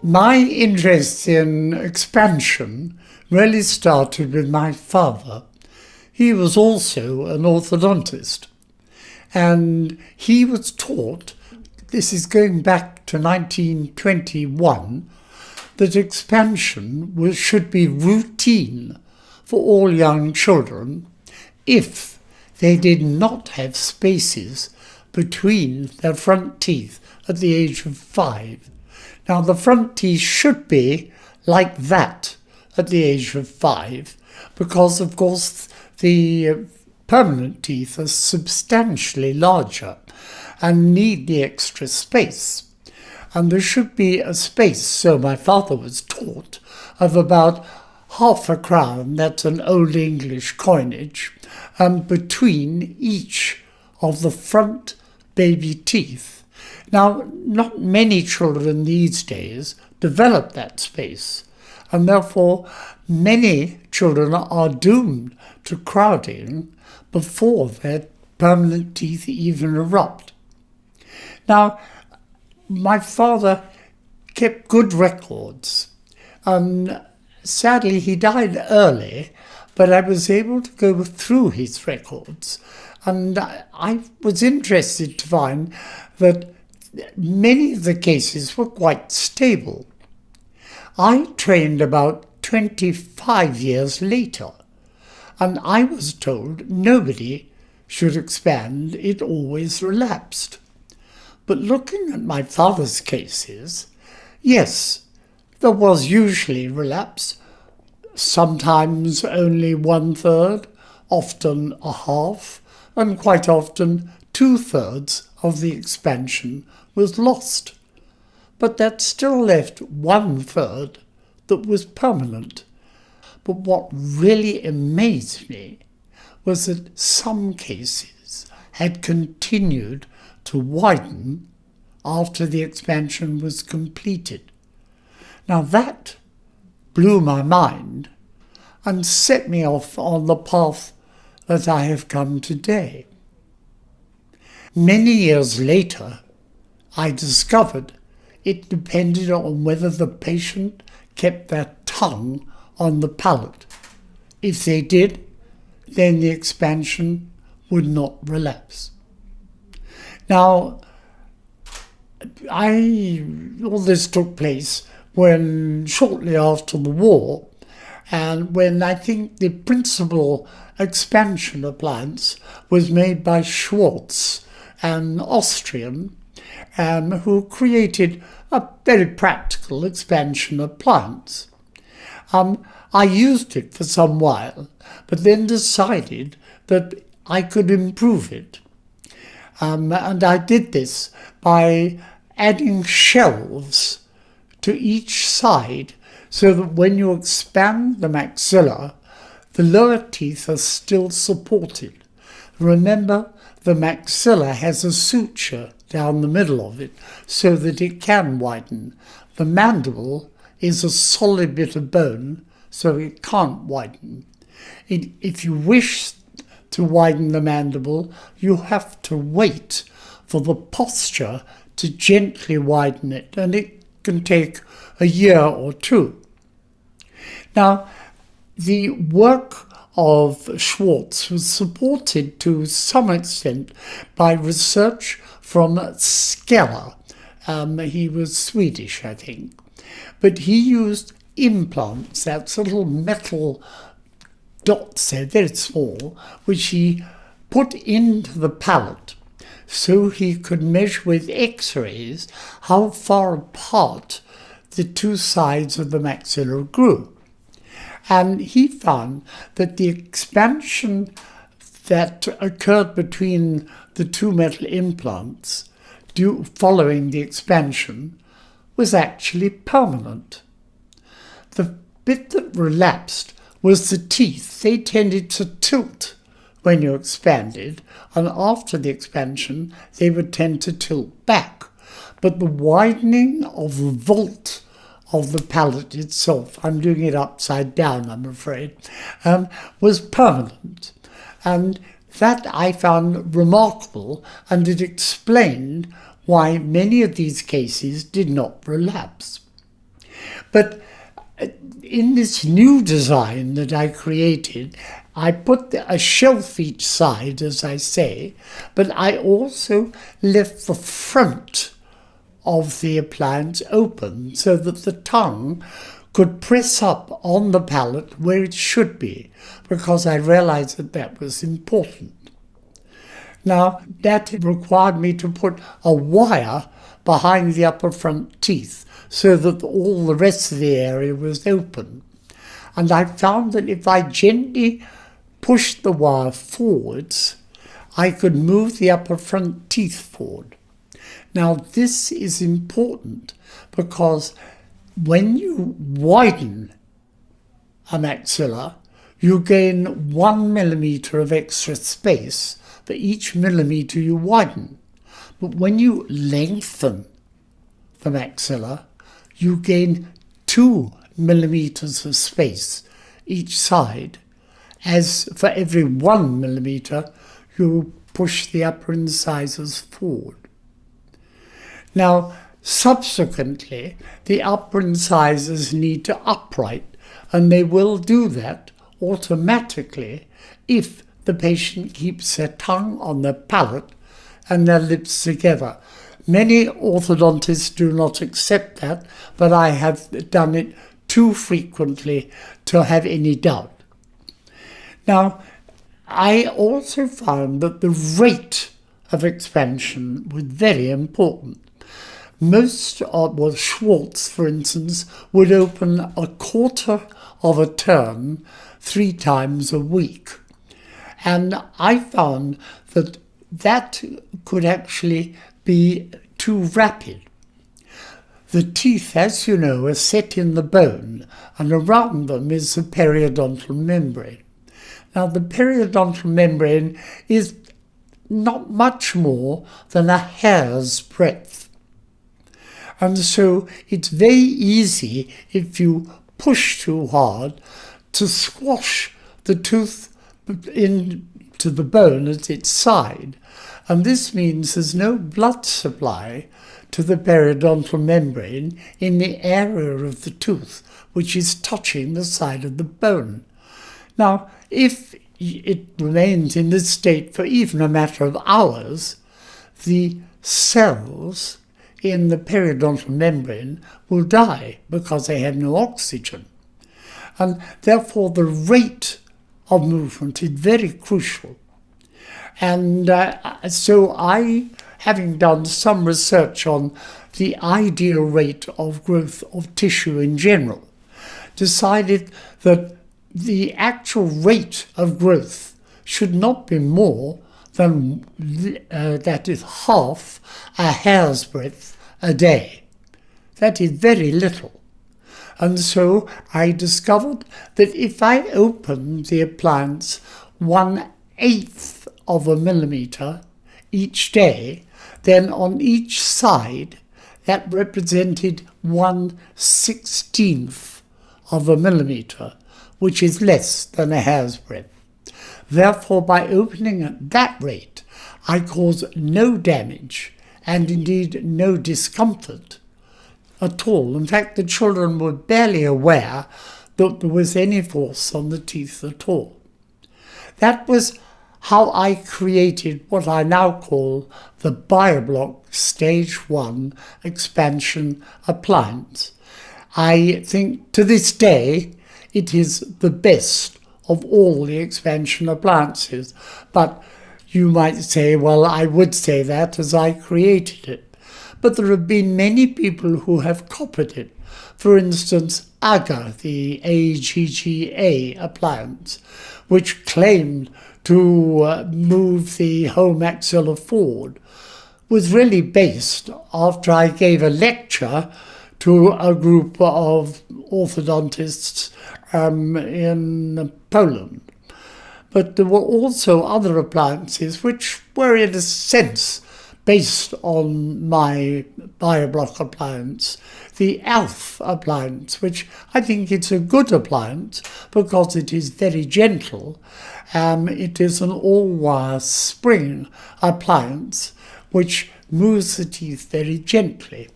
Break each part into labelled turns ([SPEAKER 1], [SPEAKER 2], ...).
[SPEAKER 1] My interest in expansion really started with my father. He was also an orthodontist, and he was taught, this is going back to 1921, that expansion should be routine for all young children if they did not have spaces between their front teeth at the age of 5. Now, the front teeth should be like that at the age of 5 because, of course, the permanent teeth are substantially larger and need the extra space. And there should be a space, so my father was taught, of about half a crown, that's an Old English coinage, between each of the front baby teeth. Now, not many children these days develop that space, and therefore many children are doomed to crowding before their permanent teeth even erupt. Now, my father kept good records, and sadly he died early, but I was able to go through his records, and I was interested to find that many of the cases were quite stable. I trained about 25 years later, and I was told nobody should expand, it always relapsed. But looking at my father's cases, yes, there was usually relapse, sometimes only 1/3, often a half, and quite often 2/3 of the expansion was lost. But that still left 1/3 that was permanent. But what really amazed me was that some cases had continued to widen after the expansion was completed. Now that blew my mind and set me off on the path that I have come today. Many years later, I discovered it depended on whether the patient kept their tongue on the palate. If they did, then the expansion would not relapse. Now, all this took place when shortly after the war, and when I think the principal expansion appliance was made by Schwartz, an Austrian, who created a very practical expansion appliance. I used it for some while, but then decided that I could improve it. And I did this by adding shelves to each side so that when you expand the maxilla, the lower teeth are still supported. Remember, the maxilla has a suture down the middle of it so that it can widen. The mandible is a solid bit of bone, so it can't widen. If you wish to widen the mandible, you have to wait for the posture to gently widen it, and it can take a year or two. Now, the work of Schwartz was supported to some extent by research from Skeller. He was Swedish, I think. But he used implants, that's little metal dots, they're very small, which he put into the palate so he could measure with x-rays how far apart the two sides of the maxilla grew. And he found that the expansion that occurred between the two metal implants following the expansion was actually permanent. The bit that relapsed was the teeth. They tended to tilt when you expanded, and after the expansion they would tend to tilt back. But the widening of the vault of the palate itself, I'm doing it upside down, I'm afraid, was permanent. And that I found remarkable, and it explained why many of these cases did not relapse. But in this new design that I created, I put a shelf each side, as I say, but I also left the front of the appliance open so that the tongue could press up on the palate where it should be, because I realized that that was important. Now, that required me to put a wire behind the upper front teeth so that all the rest of the area was open. And I found that if I gently pushed the wire forwards, I could move the upper front teeth forward. Now, this is important because when you widen a maxilla, you gain 1 millimeter of extra space for each millimeter you widen. But when you lengthen the maxilla, you gain 2 millimeters of space each side, as for every 1 millimeter you push the upper incisors forward. Now, subsequently, the upper incisors need to upright, and they will do that automatically if the patient keeps their tongue on their palate and their lips together. Many orthodontists do not accept that, but I have done it too frequently to have any doubt. Now, I also found that the rate of expansion was very important. Most of, Schwartz, for instance, would open a quarter of a turn 3 times a week. And I found that that could actually be too rapid. The teeth, as you know, are set in the bone, and around them is the periodontal membrane. Now, the periodontal membrane is not much more than a hair's breadth. And so it's very easy, if you push too hard, to squash the tooth into the bone at its side. And this means there's no blood supply to the periodontal membrane in the area of the tooth, which is touching the side of the bone. Now, if it remains in this state for even a matter of hours, the cells in the periodontal membrane will die because they have no oxygen. And therefore the rate of movement is very crucial. And so I, having done some research on the ideal rate of growth of tissue in general, decided that the actual rate of growth should not be more than that is half a hair's breadth a day. That is very little. And so I discovered that if I open the appliance 1/8 of a millimeter each day, then on each side that represented 1/16 of a millimeter, which is less than a hair's breadth. Therefore, by opening at that rate, I cause no damage and indeed no discomfort at all. In fact, the children were barely aware that there was any force on the teeth at all. That was how I created what I now call the BioBlock Stage 1 Expansion Appliance. I think to this day it is the best of all the expansion appliances. But you might say, well, I would say that as I created it. But there have been many people who have copied it. For instance, AGA, the AGGA appliance, which claimed to move the whole maxilla forward, was really based after I gave a lecture to a group of orthodontists in Poland. But there were also other appliances which were in a sense based on my BioBlock appliance, the ALF appliance, which I think it's a good appliance because it is very gentle. It is an all-wire spring appliance which moves the teeth very gently.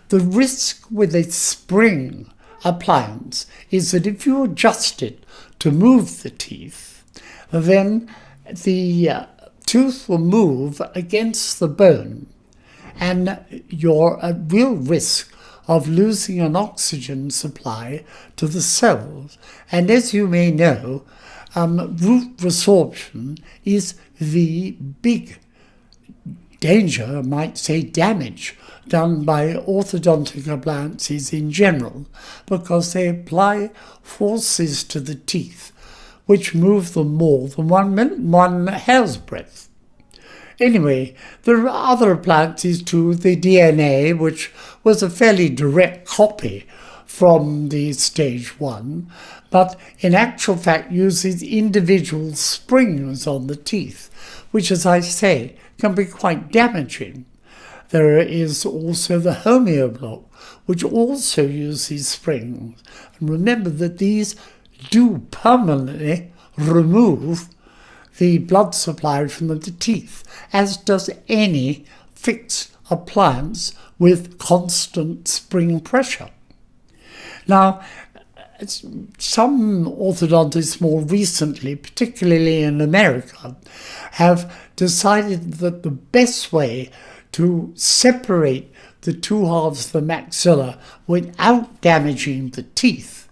[SPEAKER 1] The risk with a spring appliance is that if you adjust it to move the teeth, then the tooth will move against the bone, and you're at real risk of losing an oxygen supply to the cells. And as you may know, root resorption is the big danger, I might say damage, done by orthodontic appliances in general, because they apply forces to the teeth which move them more than one hair's breadth. Anyway, there are other appliances too, the DNA, which was a fairly direct copy from the stage 1, but in actual fact uses individual springs on the teeth, which, as I say, can be quite damaging. There is also the homeoblock, which also uses springs. And remember that these do permanently remove the blood supply from the teeth, as does any fixed appliance with constant spring pressure. Now, some orthodontists more recently, particularly in America, have decided that the best way to separate the two halves of the maxilla without damaging the teeth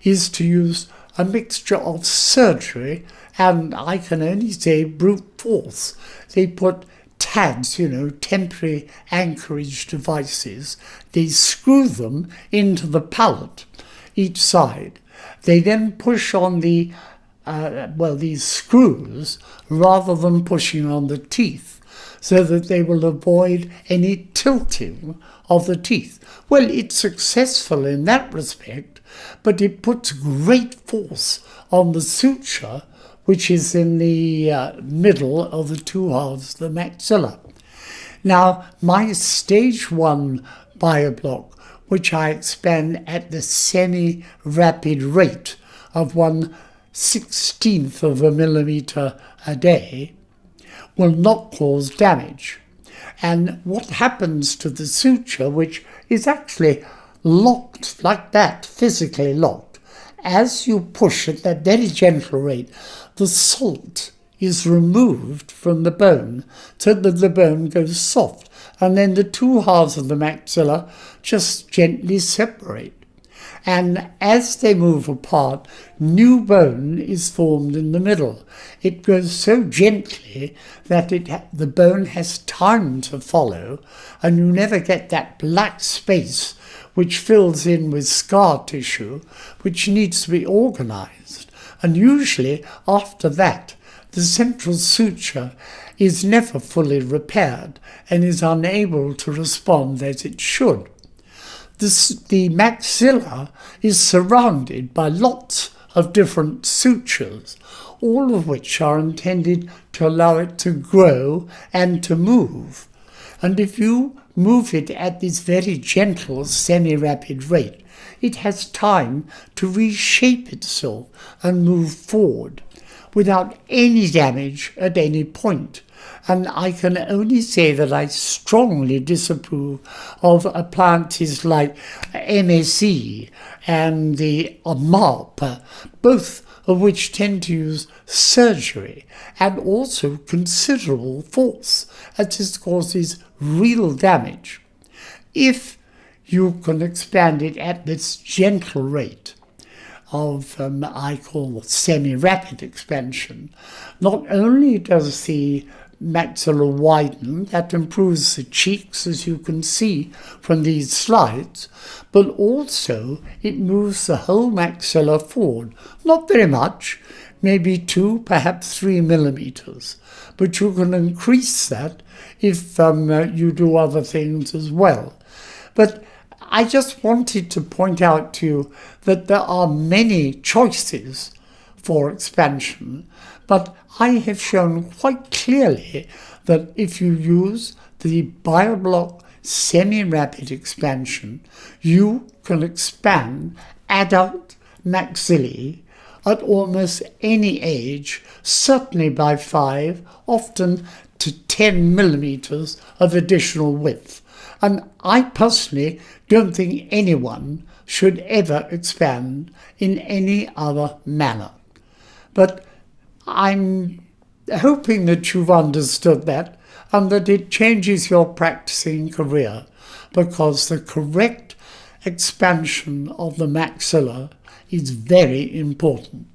[SPEAKER 1] is to use a mixture of surgery and, I can only say, brute force. They put tags, temporary anchorage devices. They screw them into the palate, each side. They then push on these screws rather than pushing on the teeth, so that they will avoid any tilting of the teeth. Well, it's successful in that respect, but it puts great force on the suture, which is in the middle of the two halves of the maxilla. Now, my stage 1 bioblock, which I expand at the semi-rapid rate of 1/16 of a millimeter a day, will not cause damage. And what happens to the suture, which is actually locked like that, physically locked, as you push at that very gentle rate, the salt is removed from the bone so that the bone goes soft, and then the two halves of the maxilla just gently separate. And as they move apart, new bone is formed in the middle. It goes so gently that the bone has time to follow, and you never get that black space which fills in with scar tissue, which needs to be organized. And usually after that, the central suture is never fully repaired and is unable to respond as it should. The maxilla is surrounded by lots of different sutures, all of which are intended to allow it to grow and to move. And if you move it at this very gentle semi-rapid rate, it has time to reshape itself and move forward without any damage at any point. And I can only say that I strongly disapprove of appliances like MSE and the MARP, both of which tend to use surgery and also considerable force, as this causes real damage. If you can expand it at this gentle rate of, I call semi-rapid expansion, not only does the maxilla widen, that improves the cheeks, as you can see from these slides, but also it moves the whole maxilla forward. Not very much, maybe 2, perhaps 3 millimeters, but you can increase that if you do other things as well. But I just wanted to point out to you that there are many choices for expansion, but I have shown quite clearly that if you use the BioBlock semi-rapid expansion, you can expand adult maxillae at almost any age, certainly by 5, often to 10 millimeters of additional width. And I personally don't think anyone should ever expand in any other manner. But I'm hoping that you've understood that and that it changes your practicing career, because the correct expansion of the maxilla is very important.